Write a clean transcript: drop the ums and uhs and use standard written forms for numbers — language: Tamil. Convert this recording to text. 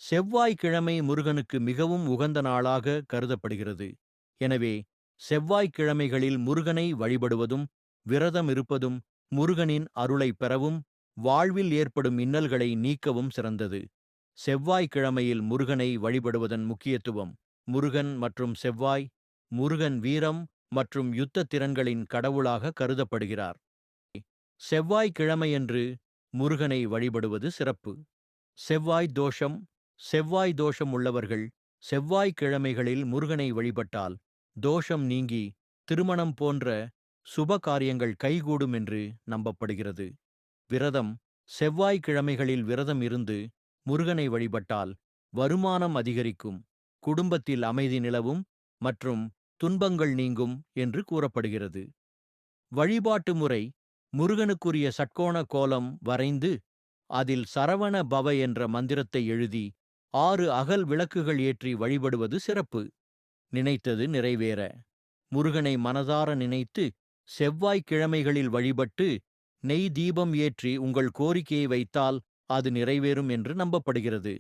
செவ்வாய்க்கிழமை முருகனுக்கு மிகவும் உகந்த நாளாக கருதப்படுகிறது. எனவே, செவ்வாய்க்கிழமைகளில் முருகனை வழிபடுவதும், விரதம் இருப்பதும், முருகனின் அருளை பெறவும், வாழ்வில் ஏற்படும் இன்னல்களை நீக்கவும் சிறந்தது. செவ்வாய்க்கிழமையில் முருகனை வழிபடுவதன் முக்கியத்துவம். முருகன் மற்றும் செவ்வாய். முருகன் வீரம் மற்றும் யுத்த திறன்களின் கடவுளாக கருதப்படுகிறார். செவ்வாய்க்கிழமையன்று முருகனை வழிபடுவது சிறப்பு. செவ்வாய் தோஷம். செவ்வாய் தோஷம் உள்ளவர்கள் செவ்வாய்க்கிழமைகளில் முருகனை வழிபட்டால் தோஷம் நீங்கி திருமணம் போன்ற சுப காரியங்கள் கைகூடும் என்று நம்பப்படுகிறது. விரதம். செவ்வாய்க்கிழமைகளில் விரதம் இருந்து முருகனை வழிபட்டால் வருமானம் அதிகரிக்கும், குடும்பத்தில் அமைதி நிலவும் மற்றும் துன்பங்கள் நீங்கும் என்று கூறப்படுகிறது. வழிபாட்டு முறை. முருகனுக்குரிய சட்கோண கோலம் வரைந்து அதில் சரவண பவ என்ற மந்திரத்தை எழுதி 6 அகல் விளக்குகள் ஏற்றி வழிபடுவது சிறப்பு. நினைத்தது நிறைவேற. முருகனை மனதார நினைத்து செவ்வாய்க்கிழமைகளில் வழிபட்டு நெய் தீபம் ஏற்றி உங்கள் கோரிக்கையை வைத்தால் அது நிறைவேறும் என்று நம்பப்படுகிறது.